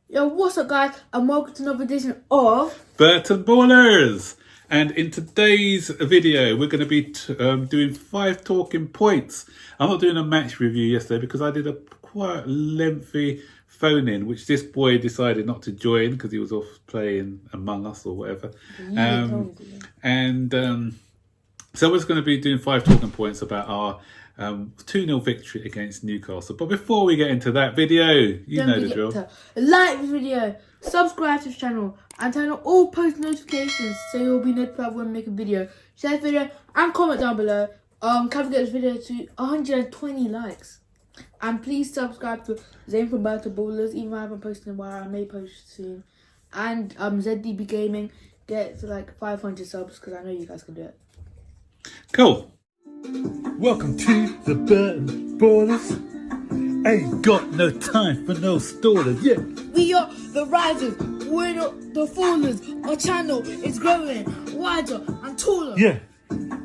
Yo, what's up, guys? And welcome to another edition of Burton Ballers. And in today's video, we're going to be doing 5 talking points. I'm not doing a match review yesterday because I did a quite lengthy phone-in, which this boy decided not to join because he was off playing Among Us or whatever. So we're going to be doing 5 talking points about our 2-0 victory against Newcastle. But before we get into that video, you know the drill. Like the video, subscribe to the channel, and turn on all post notifications so you'll be notified when we make a video. Share this video and comment down below. Can we get this video to 120 likes? And please subscribe to Zane from Burton Ballers, even though I haven't posted in a while. I may post soon. And ZDB Gaming, get to like 500 subs because I know you guys can do it. Cool. Welcome to the Burton Ballers. Ain't got no time for no stallers, yeah. We are the risers, we're not the fallers. Our channel is growing wider and taller. Yeah,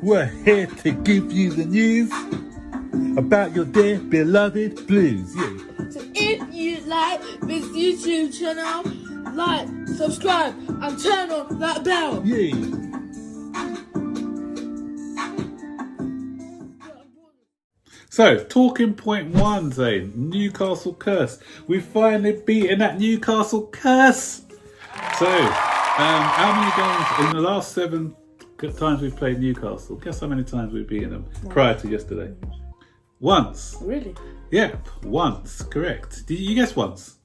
we're here to give you the news about your dear beloved Blues, yeah. So if you like this YouTube channel, like, subscribe, and turn on that bell. Yeah. So, talking point 1, Zane, Newcastle curse. We've finally beaten that Newcastle curse. So, how many games in the last 7 times we've played Newcastle? Guess how many times we've beaten them prior to yesterday? Once. Really? Yep, once. Correct. Did you guess once?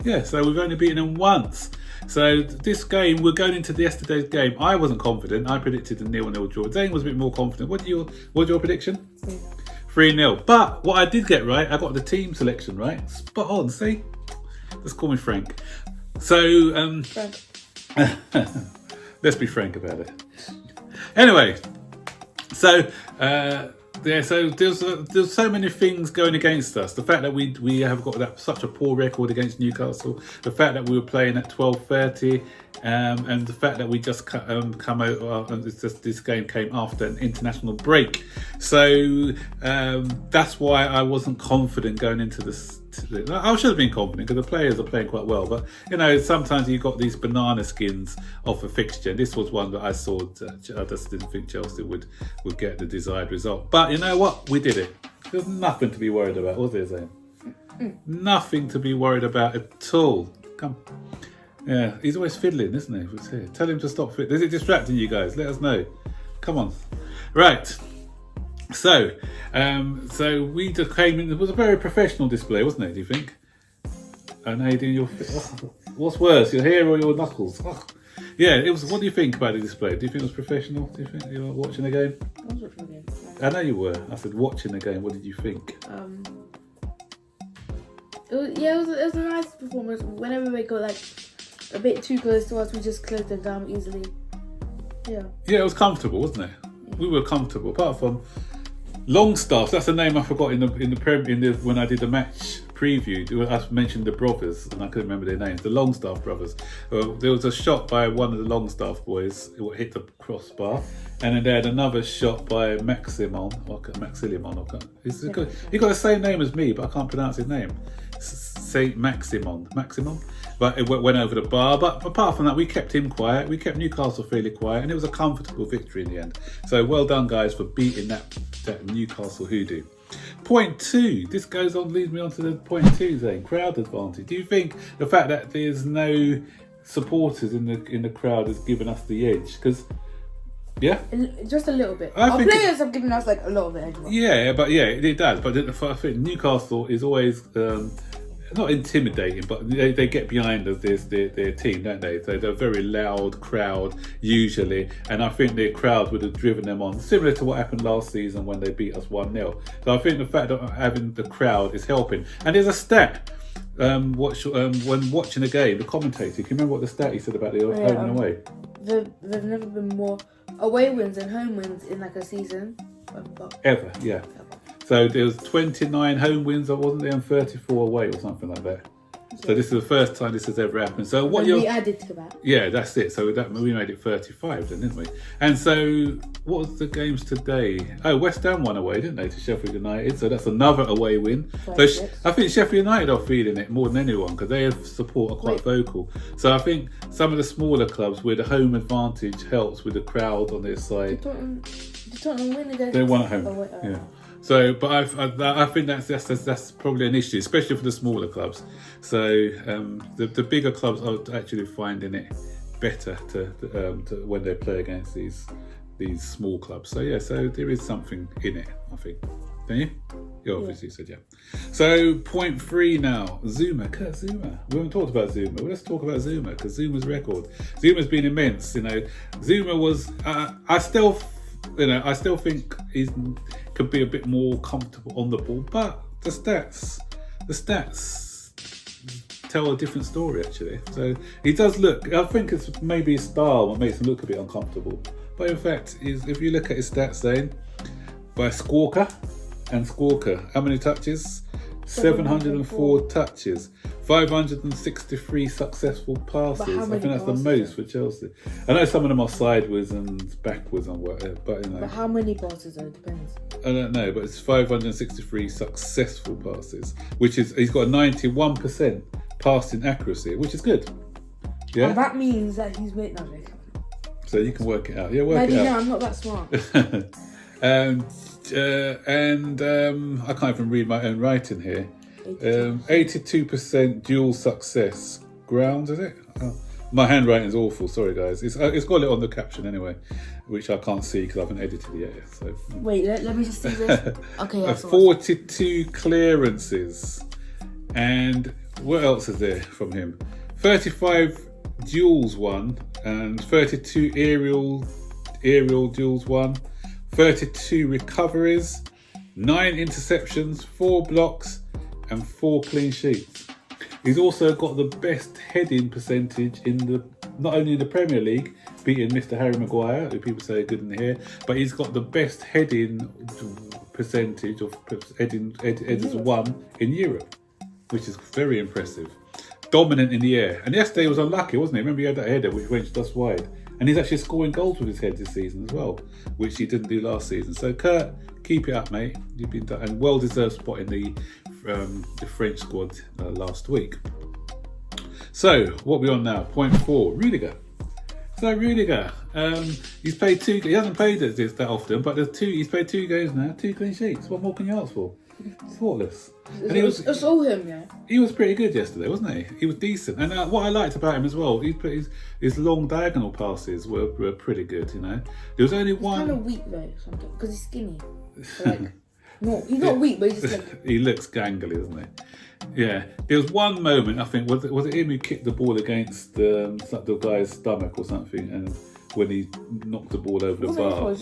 Yeah, so we've only beaten them once. So this game, we're going into yesterday's game. I wasn't confident. I predicted a 0-0 draw. Zane was a bit more confident. What's your prediction? 3-0. But what I did get right, I got the team selection right. Spot on, see? Just call me Frank. So, Frank. let's be frank about it. Anyway, so so there's so many things going against us. The fact that we have got such a poor record against Newcastle, the fact that we were playing at 12:30, and the fact that we just come out. This game came after an international break, so that's why I wasn't confident going into this. I should have been confident because the players are playing quite well, but you know, sometimes you've got these banana skins off a fixture. This was one that I saw. I just didn't think Chelsea would get the desired result. But you know what? We did it. There's nothing to be worried about, was there, Zane? Nothing to be worried about at all. Come. Yeah, he's always fiddling, isn't he? Who's here? Tell him to stop fiddling. Is it distracting you guys? Let us know. Come on. Right. So we just came in. It was a very professional display, wasn't it? Do you think? I know you're doing your. What's worse, your hair or your knuckles? Oh. Yeah, it was. What do you think about the display? Do you think it was professional? Do you think you were watching the game? I was watching the game. I know you were. I said watching the game. What did you think? It was a nice performance. Whenever they got like a bit too close to us, we just closed them down easily. Yeah. Yeah, it was comfortable, wasn't it? We were comfortable, apart from Longstaff. That's the name I forgot in the when I did the match preview. I mentioned the brothers, and I couldn't remember their names. The Longstaff brothers. There was a shot by one of the Longstaff boys. It hit the crossbar, and then they had another shot by Maximon. He got the same name as me, but I can't pronounce his name. Saint Maximon. But it went over the bar. But apart from that, we kept him quiet. We kept Newcastle fairly quiet, and it was a comfortable victory in the end. So well done, guys, for beating that Newcastle hoodoo. Point 2. This leads me on to the point 2, Zane. Crowd advantage. Do you think the fact that there's no supporters in the crowd has given us the edge? Because just a little bit. Our players have given us like a lot of edge. Yeah, it does. But I think Newcastle is always not intimidating, but they get behind their team, don't they? So they're a very loud crowd usually, and I think their crowd would have driven them on, similar to what happened last season when they beat us 1-0. So I think the fact that having the crowd is helping. And there's a stat. When watching a game, the commentator, can you remember what the stat he said about the home and away? There've never been more away wins than home wins in like a season. Ever, yeah. Ever. So there was 29 home wins, or wasn't there, and 34 away, or something like that. So this is the first time this has ever happened. So what And we added to that. Yeah, that's it. So we made it 35 then, didn't we? And so what was the games today? Oh, West Ham won away, didn't they, to Sheffield United? So that's another away win. So I think Sheffield United are feeling it more than anyone because their support are quite vocal. So I think some of the smaller clubs where the home advantage helps with the crowd on their side. Did Tottenham win against? They won at home. Yeah. So, but I think that's probably an issue, especially for the smaller clubs. So the bigger clubs are actually finding it better to when they play against these small clubs. So yeah, so there is something in it, I think. Don't you? You obviously said yeah. So point 3 now, Zouma, Kurt Zouma. We haven't talked about Zouma. Well, let's talk about Zouma because Zouma's record. Zouma's been immense. You know, Zouma was. I still think he could be a bit more comfortable on the ball, but the stats tell a different story actually. So he does look. I think it's maybe his style what makes him look a bit uncomfortable. But in fact, if you look at his stats, then by Squawker, how many touches? 704 touches, 563 successful passes. I think that's the most for Chelsea. I know some of them are sideways and backwards and whatever, but you know. But how many passes though? It depends. I don't know, but it's 563 successful passes, which is he's got a 91% passing accuracy, which is good. Yeah. And that means that he's wait now. So you can work it out. Yeah, Maybe no, I'm not that smart. I can't even read my own writing here. 82% dual success grounds, is it? Oh, my handwriting is awful. Sorry, guys. It's got it on the caption anyway, which I can't see because I haven't edited it yet. So wait, let me just see this. Okay, 42 clearances, and what else is there from him? 35 duels won, and 32 aerial duels won. 32 recoveries, 9 interceptions, 4 blocks, and 4 clean sheets. He's also got the best heading percentage not only in the Premier League, beating Mr. Harry Maguire, who people say are good in here, but he's got the best heading percentage of headers won in Europe, which is very impressive. Dominant in the air. And yesterday he was unlucky, wasn't he? Remember he had that header which went just wide. And he's actually scoring goals with his head this season as well, which he didn't do last season. So Kurt, keep it up, mate. You've been done, and well-deserved spot in the French squad last week. So what are we on now? Point 4, Rudiger. So Rudiger, he's played 2. He hasn't played this that often, but he's played 2 games now, 2 clean sheets. What more can you ask for? Thoughtless. And it's all him, yeah. He was pretty good yesterday, wasn't he? He was decent. And what I liked about him as well, his long diagonal passes were pretty good, you know. There was only one. He's kind of weak though, sometimes, because he's skinny. So, he's not weak, but he's just like. He looks gangly, doesn't he? Yeah. There was one moment, I think, was it him who kicked the ball against the guy's stomach or something, and when he knocked the ball over the bar.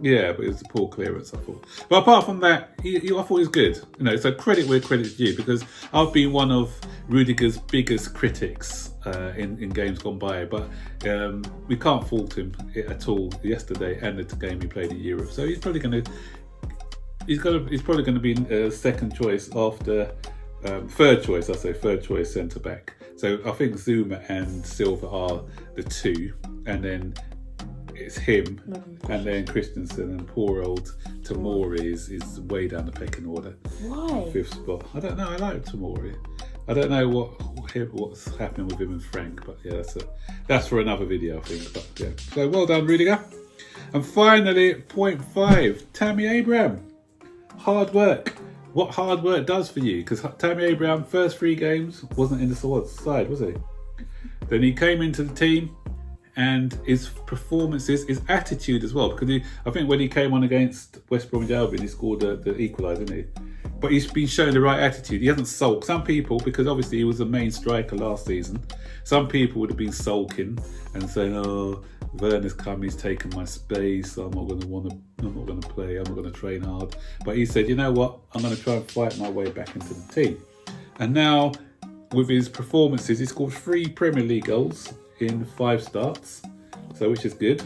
Yeah, but it was a poor clearance, I thought. But apart from that, I thought he was good. You know, so credit where credit's due, because I've been one of Rudiger's biggest critics in games gone by, but we can't fault him at all yesterday and the game he played in Europe. So he's probably going to be second choice after third choice centre back. So I think Zouma and Silva are the 2, and then it's him, and then Christensen, and poor old Tamori is way down the pecking order. Why? 5th spot. I don't know. I like Tamori. I don't know what's happening with him and Frank, but yeah, that's for another video, I think. But yeah, so well done, Rudiger. And finally, point 5, Tammy Abraham. Hard work. What hard work does for you, because Tammy Abraham, first 3 games, wasn't in the side, was he? Then he came into the team, and his performances, his attitude as well, because I think when he came on against West Bromwich Albion, he scored the equaliser, didn't he? But he's been showing the right attitude. He hasn't sulked. Some people, because obviously he was the main striker last season, some people would have been sulking and saying, "Oh, Werner's come, he's taken my space. I'm not going to play. I'm not going to train hard." But he said, "You know what? I'm going to try and fight my way back into the team." And now, with his performances, he scored 3 Premier League goals in 5 starts, so which is good.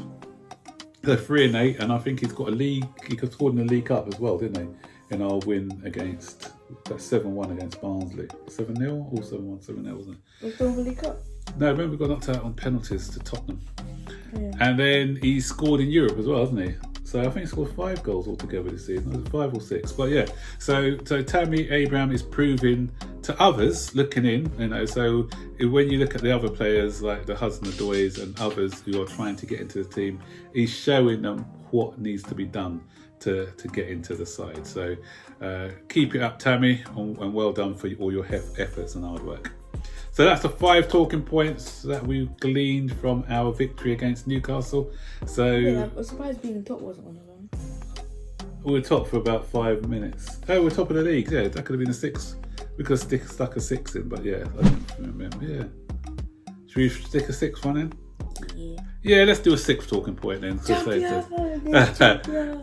So 3 and 8, and I think he's got a league. He scored in the League Cup as well, didn't he? In our win against That's 7-1 against Barnsley. 7-0 or 7-1? 7-0, wasn't it? Was the League Cup? No, remember we got knocked out on penalties to Tottenham. Yeah. And then he scored in Europe as well, hasn't he? So I think he scored 5 goals altogether this season. Was it 5 or 6? But yeah, so Tammy Abraham is proving to others looking in, you know, so when you look at the other players like the Hudson-Odois and others who are trying to get into the team, he's showing them what needs to be done to get into the side. So keep it up, Tammy, and well done for all your efforts and hard work. So that's the 5 talking points that we gleaned from our victory against Newcastle. So Yeah, I'm surprised being top wasn't one of them. we were top for about 5 minutes. Oh, we're top of the league. Yeah, that could have been a 6. We could have stuck a 6 in, but yeah, I don't remember. Yeah. Should we stick a 6th one in? Yeah. Yeah, let's do a 6th talking point then. Champion!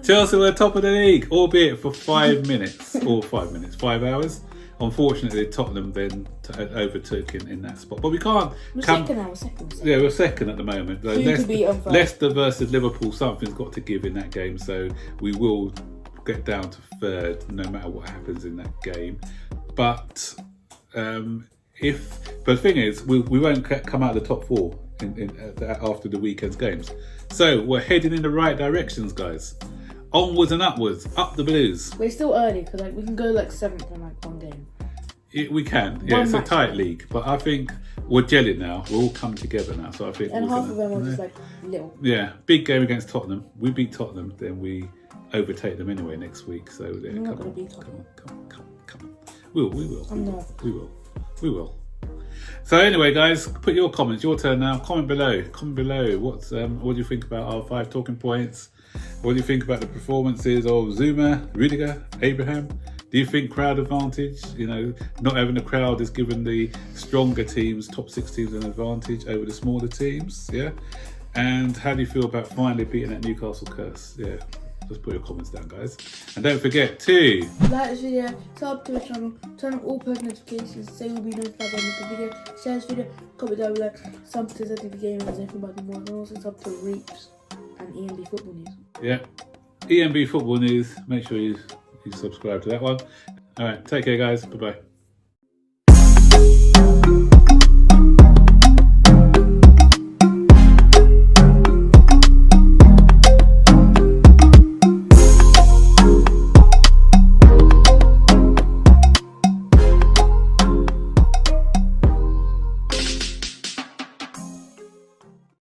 Chelsea were top of the league, albeit for 5 minutes or 5 minutes, 5 hours. Unfortunately, Tottenham then overtook in that spot. But we can't We're come. second now, we're second. Yeah, we're second at the moment. Who could beat them first? Leicester versus Liverpool, something's got to give in that game. So we will get down to 3rd no matter what happens in that game. But but the thing is, we won't come out of the top 4 after the weekend's games. So we're heading in the right directions, guys. Onwards and upwards, up the Blues. We're still early because we can go 7th in one game. We can, yeah. It's a tight league, but I think we're gelling now. We're all coming together now, so I think. And half of them are just little. Yeah, big game against Tottenham. We beat Tottenham, then we overtake them anyway next week. So yeah, We're not going to beat Tottenham. Come on. We will. I'm not. We will. So anyway, guys, put your comments. Your turn now. Comment below. What do you think about our 5 talking points? What do you think about the performances of Zouma, Rudiger, Abraham? Do you think crowd advantage? You know, not having a crowd is giving the stronger teams, top 6 teams, an advantage over the smaller teams. Yeah. And how do you feel about finally beating that Newcastle curse? Yeah. Just put your comments down, guys. And don't forget to like this video, sub to the channel, turn on all post notifications so you'll be notified when I make a video. Share this video, comment down below, sub to ZTV Gaming as anything about the more, and also sub to Reaps and EMB Football News. Yeah, EMB Football News. Make sure you subscribe to that one. All right, take care, guys. Bye bye.